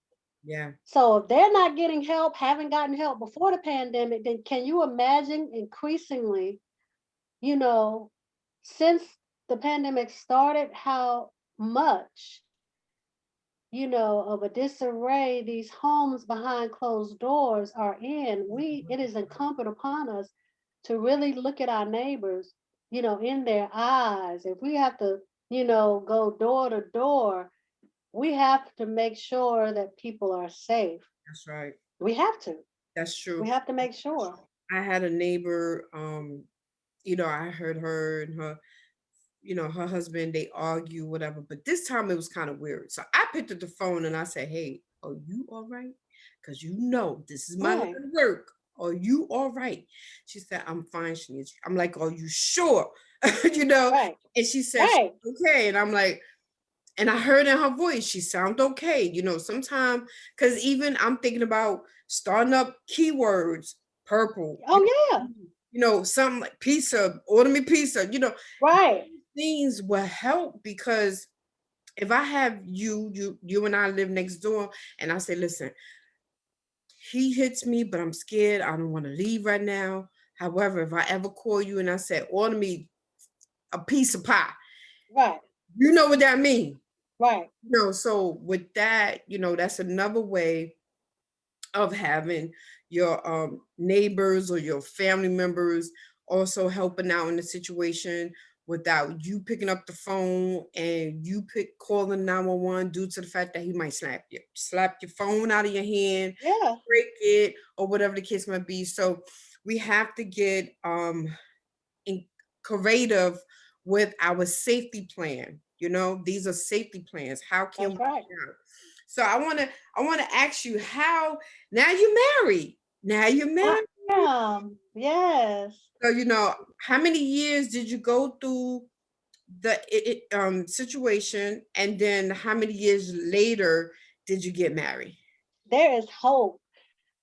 Yeah. So if they're not getting help, haven't gotten help before the pandemic, then can you imagine increasingly, you know, since the pandemic started, how much, of a disarray these homes behind closed doors are in? It is incumbent upon us to really look at our neighbors, in their eyes. If we have to, go door to door, we have to make sure that people are safe. That's right. We have to. That's true. We have to make sure. I had a neighbor, I heard her and her husband, they argue, whatever. But this time it was kind of weird. So I picked up the phone and I said, "Hey, are you all right? Because this is my line Right, of work. Are you all right?" She said, "I'm fine, Shanice." I'm like, "Are you sure?" you know? right, And she said, right. "Okay." And I'm like, and I heard in her voice, she sound okay. Sometimes, because even I'm thinking about starting up keywords, purple, Oh yeah, something like pizza, order me pizza, right. things will help because if I have you and I live next door, and I say, "Listen, he hits me, but I'm scared. I don't want to leave right now. However, if I ever call you and I say, order me a piece of pie, Right, you know what that means." right. So with that, that's another way of having your neighbors or your family members also helping out in the situation without you picking up the phone and you calling 911 due to the fact that he might slap your phone out of your hand, Yeah, break it, or whatever the case might be. So we have to get creative with our safety plan. These are safety plans. How can that's we right. help? So I want to ask you how. Now you're married. Now you're I married. am. Yes. So how many years did you go through the situation, and then how many years later did you get married? There is hope.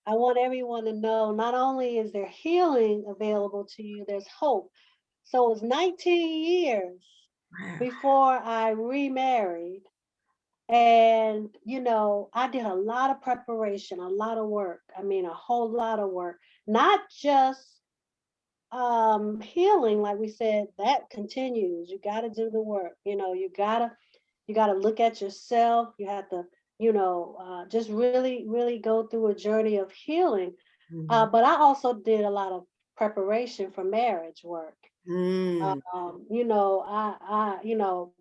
I want everyone to know not only is there healing available to you, there's hope. So it was 19 years Wow. before I remarried. And, I did a lot of preparation, a lot of work. I mean, a whole lot of work, not just healing, like we said, that continues. You got to do the work. You got to look at yourself. You have to, just really, really go through a journey of healing. Mhm. But I also did a lot of preparation for marriage work. Mm.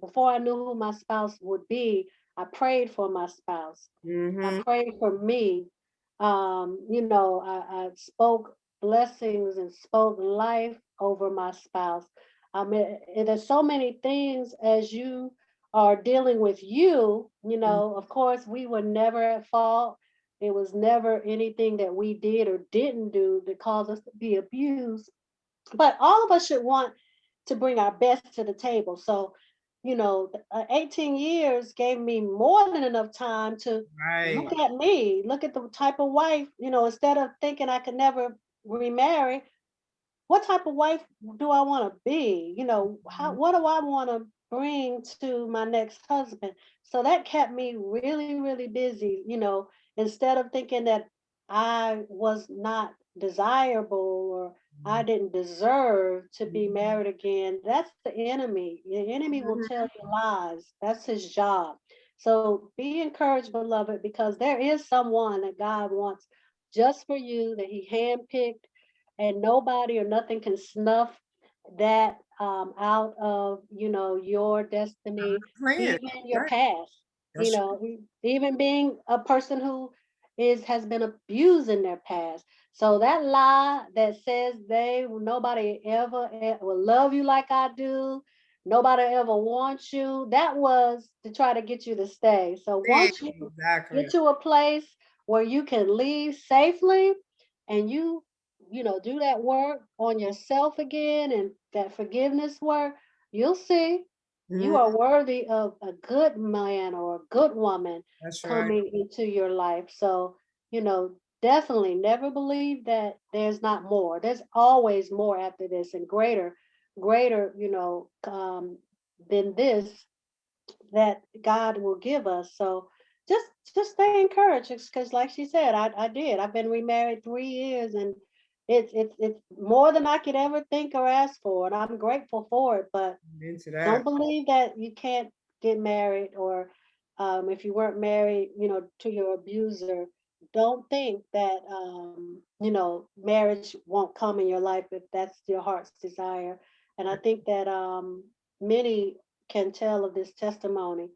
Before I knew who my spouse would be, I prayed for my spouse. I Mhm. prayed for me. I spoke blessings and spoke life over my spouse. There's so many things as you are dealing with you. Of course, we were never at fault. It was never anything that we did or didn't do that caused us to be abused. But all of us should want to bring our best to the table. So, 18 years gave me more than enough time to look Right. at me, look at the type of wife, instead of thinking I could never remarry, what type of wife do I want to be? What do I want to bring to my next husband? So that kept me really, really busy, instead of thinking that I was not desirable or I didn't deserve to be Mhm. married again. That's the enemy. The enemy will tell Mhm. you lies. That's his job. So be encouraged, beloved, because there is someone that God wants just for you that he handpicked, and nobody or nothing can snuff that out of your destiny, Plan. even your Right. past. That's Even being a person who has been abused in their past. So that lie that says nobody ever will love you like I do, nobody ever wants you, that was to try to get you to stay. So it. once you Exactly. get to a place where you can leave safely, and you do that work on yourself again and that forgiveness work, you'll see you Mhm. are worthy of a good man or a good woman That's right. coming into your life. So, definitely never believe that there's not more. There's always more after this, and greater, than this that God will give us. So, just just stay encouraged, because like she said, I did. I've been remarried 3 years, and it's more than I could ever think or ask for, and I'm grateful for it. But Into don't that. believe that you can't get married, or if you weren't married, to your abuser, don't think that marriage won't come in your life if that's your heart's desire. And I think that many can tell of this testimony,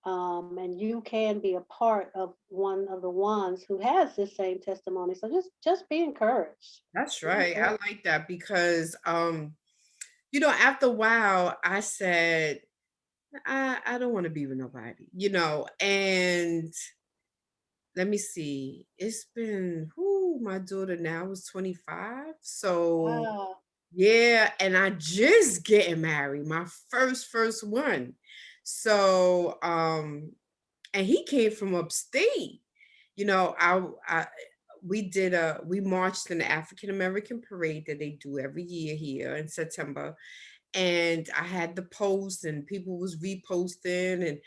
and you can be a part of one of the ones who has this same testimony. So just be encouraged. That's Be right. I encouraged. like that because after a while I said, I don't want to be with nobody, and let me see. It's been my daughter now is 25. So Wow. yeah, and I just getting married, my first one. So and he came from upstate. I we marched in the African American parade that they do every year here in September, and I had the post and people was reposting,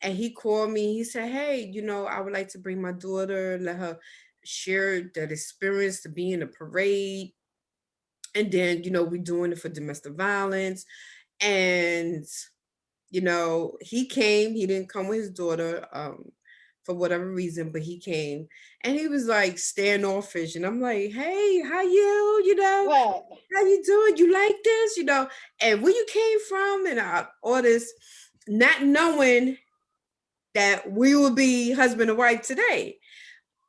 and he called me. He said, "Hey, I would like to bring my daughter, let her share that experience to be in a parade." And then, we're doing it for domestic violence. And he came. He didn't come with his daughter, for whatever reason, but he came, and he was like standoffish, and I'm like, "Hey, how you? Right. How you doing? You like this? And where you came from?" And all this, not knowing that we would be husband and wife today.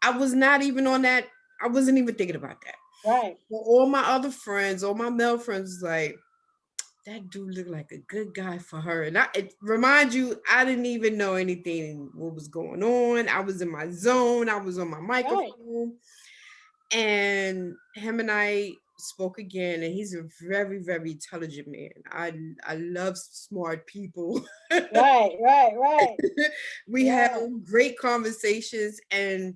I was not even on that. I wasn't even thinking about that. Right. But all my other friends, all my male friends, was like, that dude looked like a good guy for her. And it remind you, I didn't even know anything what was going on. I was in my zone. I was on my Right. microphone, and him and I spoke again. And he's a very, very intelligent man. I love smart people. Right. Right. Right. We had Yeah. great conversations, and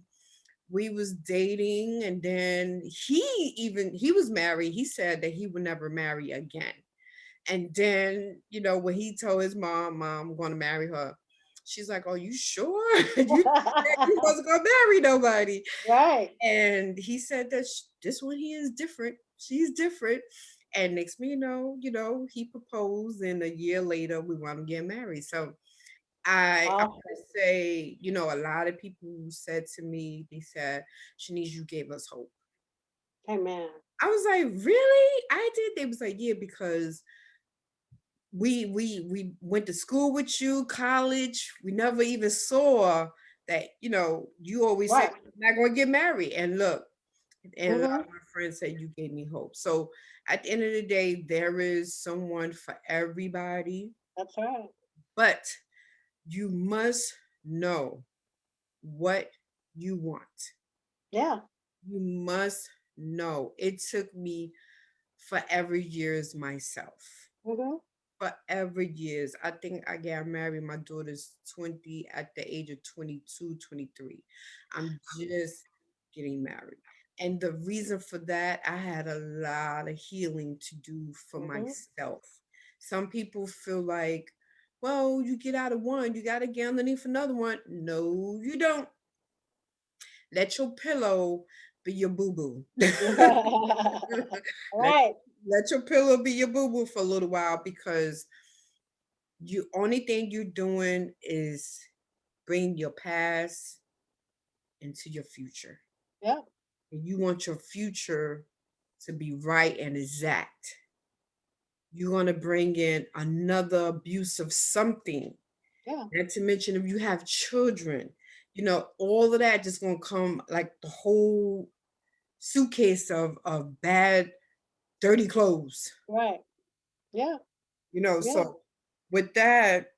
we was dating, and then he was married. He said that he would never marry again. And then, when he told his mom, I'm going to marry her, she's like, "Oh, you sure?" You said you wasn't going to marry nobody. Right. And he said that this one, he is different. She's different. And next thing he proposed, and a year later we want to get married. So I want Awesome. to say, a lot of people said to me, they said, "Shanice, you gave us hope." Amen. I was like, "Really?" I did. They was like, "Yeah, because we went to school with you, college. We never even saw that, you always said Right. you're not gonna get married. And look, and a lot Hmm. of my friends said you gave me hope." So at the end of the day, there is someone for everybody, That's right. but you must know what you want. Yeah. You must know. It took me forever years myself. Hmm. Forever years. I think I got married. My daughter's 20 at the age of 22, 23. I'm just getting married. And the reason for that, I had a lot of healing to do for Hmm. myself. Some people feel like, well, you get out of one, you got to get underneath another one. No, you don't. Let your pillow be your boo boo. let, Right. let your pillow be your boo boo for a little while, because you only thing you're doing is bring your past into your future. Yeah. And you want your future to be right and exact. You're going to bring in another abuse of something. Yeah. Not to mention, if you have children, all of that just going to come like the whole suitcase of bad, dirty clothes. Right. Yeah. Yeah. So with that,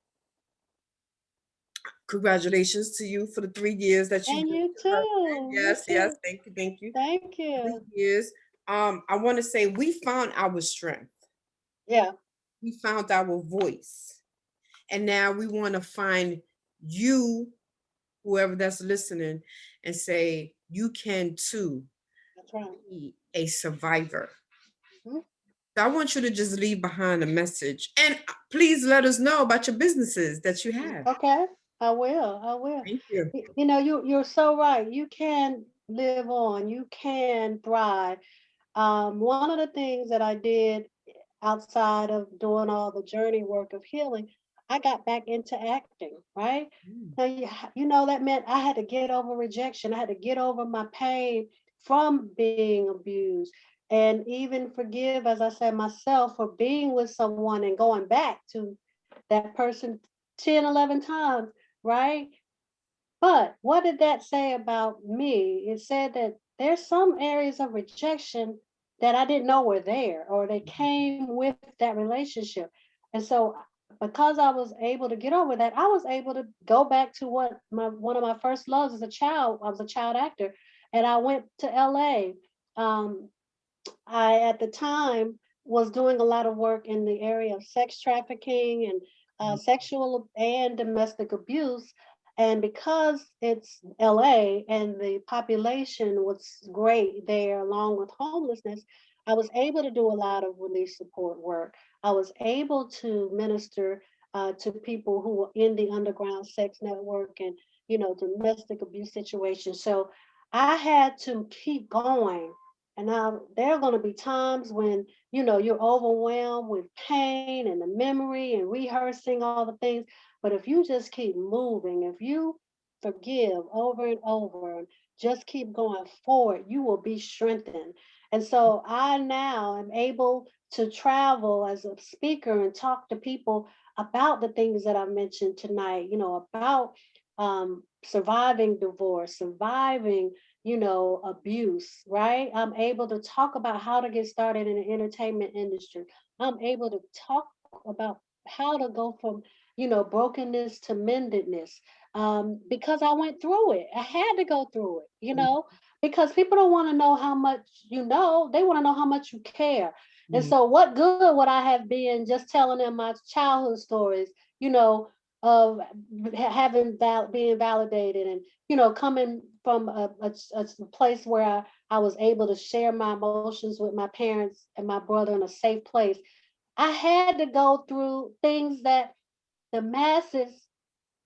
congratulations to you for the 3 years that you've And been you with your husband. too. You Yes, yes. too. Thank you. Thank you. Thank Three you. years. I want to say we found our strength. Yeah. We found our voice. And now we want to find you, whoever that's listening, and say, you can too That's right. be a survivor. Mhm. So I want you to just leave behind a message. And please let us know about your businesses that you have. Okay. I will. I will. Thank you. You know, you're so right. You can live on. You can thrive. One of the things that I did outside of doing all the journey work of healing, I got back into acting, right? Mm, Now, you know, that meant I had to get over rejection. I had to get over my pain from being abused and even forgive, as I said, myself for being with someone and going back to that person 10, 11 times, right? But what did that say about me? It said that there's some areas of rejection that I didn't know were there or they came with that relationship. And so because I was able to get over that, I was able to go back to what my one of my first loves as a child. I was a child actor and I went to LA. Um, I, at the time, was doing a lot of work in the area of sex trafficking and mm, sexual and domestic abuse. And because it's LA and the population was great there, along with homelessness, I was able to do a lot of relief support work. I was able to minister to people who were in the underground sex network and, you know, domestic abuse situations. So I had to keep going, and now there are going to be times when, you know, you're overwhelmed with pain and the memory and rehearsing all the things. But if you just keep moving, if you forgive over and over and just keep going forward, you will be strengthened. And so I now am able to travel as a speaker and talk to people about the things that I mentioned tonight, you know, about surviving divorce, surviving, you know, abuse, right? I'm able to talk about how to get started in the entertainment industry. I'm able to talk about how to go from, you know, brokenness to mendedness, because I went through it. I had to go through it, you mm, know, because people don't want to know how much you know, they want to know how much you care. And mm, so, what good would I have been just telling them my childhood stories, you know, of having being validated and, you know, coming from a place where I was able to share my emotions with my parents and my brother in a safe place. I had to go through things that the masses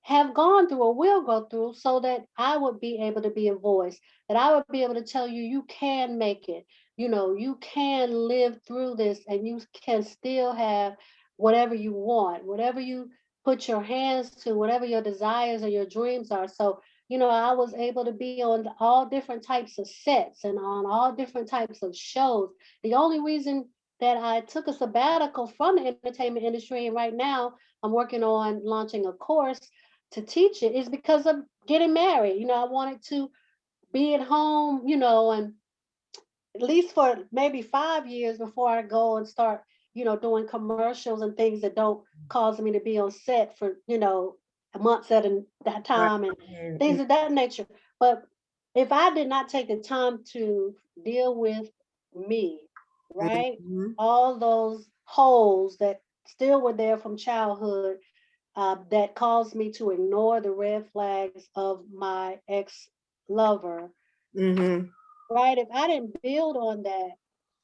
have gone through or will go through so that I would be able to be a voice, that I would be able to tell you, you can make it. You know, you can live through this and you can still have whatever you want, whatever you put your hands to, whatever your desires or your dreams are. So, you know, I was able to be on all different types of sets and on all different types of shows. The only reason that I took a sabbatical from the entertainment industry and right now I'm working on launching a course to teach it is because of getting married. You know, I wanted to be at home, you know, and at least for maybe 5 years before I go and start, you know, doing commercials and things that don't cause me to be on set for, you know, months at that right, time and mm, things mm, of that nature. But if I did not take the time to deal with me, right, mhm, all those holes that still were there from childhood, that caused me to ignore the red flags of my ex lover, mhm, right? If I didn't build on that,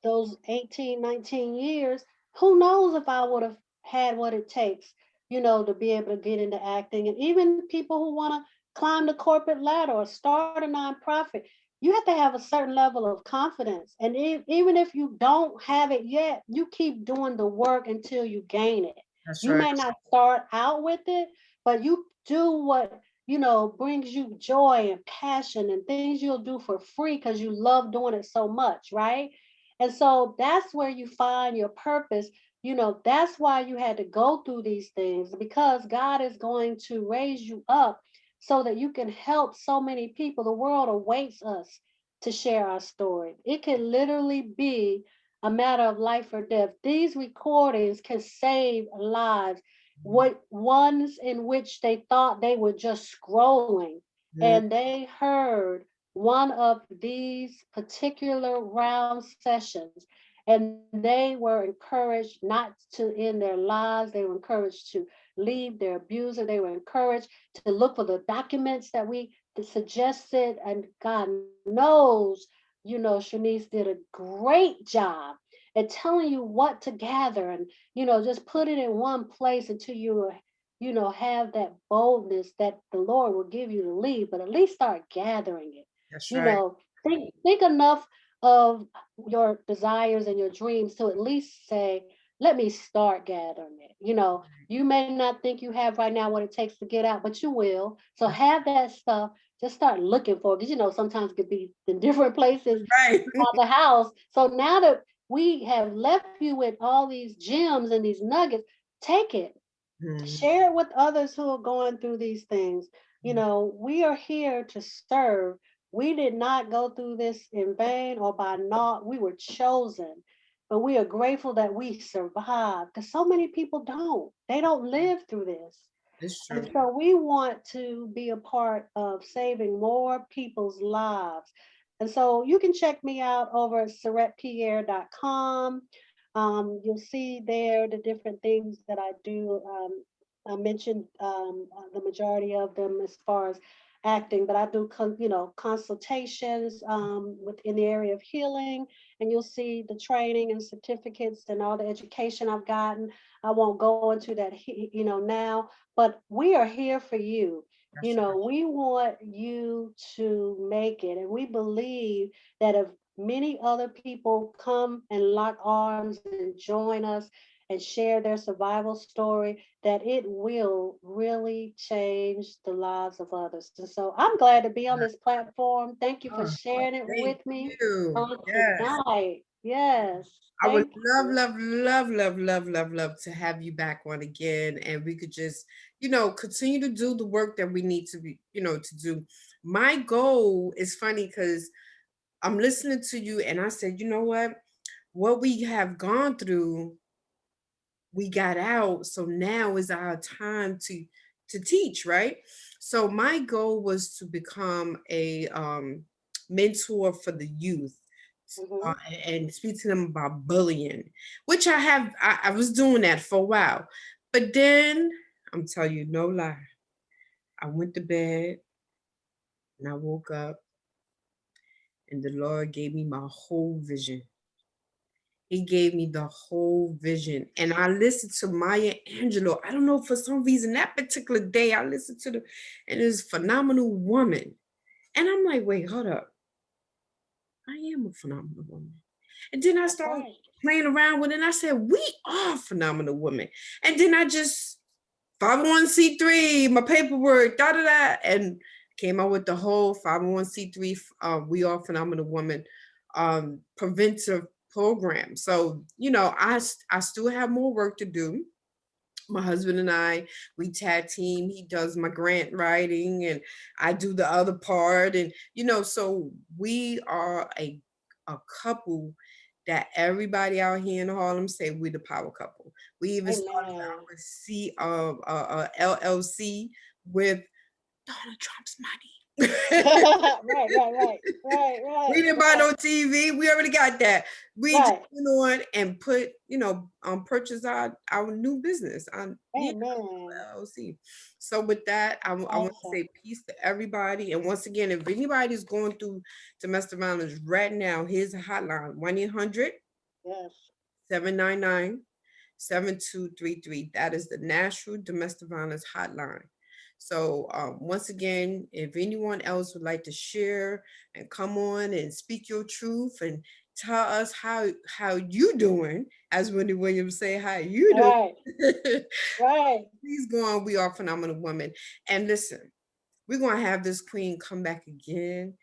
those 18, 19 years, who knows if I would have had what it takes, you know, to be able to get into acting. And even people who want to climb the corporate ladder or start a nonprofit, you have to have a certain level of confidence. And even if you don't have it yet, you keep doing the work until you gain it. that's You right. may not start out with it, but you do what, you know, brings you joy and passion and things you'll do for free because you love doing it so much, right? And so that's where you find your purpose. You know, that's why you had to go through these things because God is going to raise you up so that you can help so many people. The world awaits us to share our story. It can literally be a matter of life or death. These recordings can save lives, what ones in which they thought they were just scrolling Mm, and they heard one of these particular round sessions and they were encouraged not to end their lives. They were encouraged to leave their abuser. They were encouraged to look for the documents that we suggested, and God knows, you know, Shanice did a great job at telling you what to gather and, you know, just put it in one place until you were, have that boldness that the Lord will give you to lead, but at least start gathering it. That's You right. know, think enough of your desires and your dreams to at least say, let me start gathering it. You may not think you have right now what it takes to get out, but you will. So have that stuff. Just start looking for it. Because sometimes it could be in different places Right. throughout the house. So now that we have left you with all these gems and these nuggets, take it, Mhm. share it with others who are going through these things. We are here to serve. We did not go through this in vain or by naught. We were chosen, but we are grateful that we survived because so many people don't. They don't live through this. It's And true. so we want to be a part of saving more people's lives. And so you can check me out over at seretpierre.com. You'll see there the different things that I do. I mentioned the majority of them as far as acting, but I do consultations within the area of healing, and you'll see the training and certificates and all the education I've gotten. I won't go into that now, but we are here for you. That's right. We want you to make it, and we believe that if many other people come and lock arms and join us and share their survival story, that it will really change the lives of others. And so I'm glad to be on this platform. Thank you for Oh, sharing it thank with me you. on Yes. tonight. Yes, I would thank love, you. love, love, love, love, love, love to have you back on again, and we could just, continue to do the work that we need to be, to do. My goal is funny because I'm listening to you, and I said, you know what we have gone through, we got out, so now is our time to teach, right? So my goal was to become a mentor for the youth, Hmm. and speak to them about bullying, which I was doing that for a while, but then I'm telling you no lie, I went to bed and I woke up and the Lord gave me my whole vision. He gave me the whole vision. And I listened to Maya Angelou. I don't know, for some reason, that particular day, I listened to and this phenomenal woman. And I'm like, wait, hold up. I am a phenomenal woman. And then I That's started right. playing around with it. And I said, we are phenomenal women. And then I just 501c3, my paperwork, da da da, and came out with the whole 501c3, We Are Phenomenal Women preventive program. So, I still have more work to do. My husband and I, we tag team. He does my grant writing and I do the other part. And, so we are a couple that everybody out here in Harlem say we the power couple. We even started Amen. our LLC with Donald Trump's money. Right, right, right, right, We right, didn't buy right, no TV. We already got that. We just right. went on and put, purchase our new business on Amen. LLC. So with that, I want to Awesome. say peace to everybody. And once again, if anybody's going through domestic violence right now, here's a hotline: 1-800 Yes. 799 7233. That is the National Domestic Violence Hotline. So once again, if anyone else would like to share and come on and speak your truth and tell us how you doing, as Wendy Williams say, how you Right, doing, right. please go on. We Are Phenomenal Women. And listen, we're gonna have this queen come back again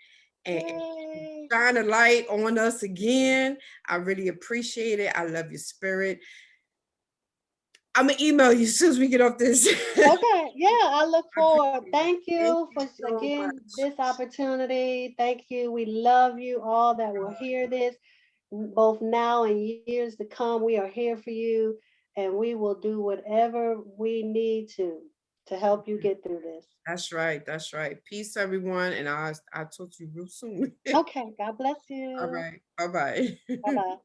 and Yay. shine a light on us again. I really appreciate it. I love your spirit. I'm gonna email you as soon as we get off this. Okay, yeah, I look I forward. appreciate it. Thank Thank you you for so again much. this opportunity. Thank you. We love you all that will hear this, both now and years to come. We are here for you, and we will do whatever we need to help you get through this. That's right. That's right. Peace, everyone, and I'll talk to you real soon. Okay, God bless All you. right. Bye bye. Bye bye.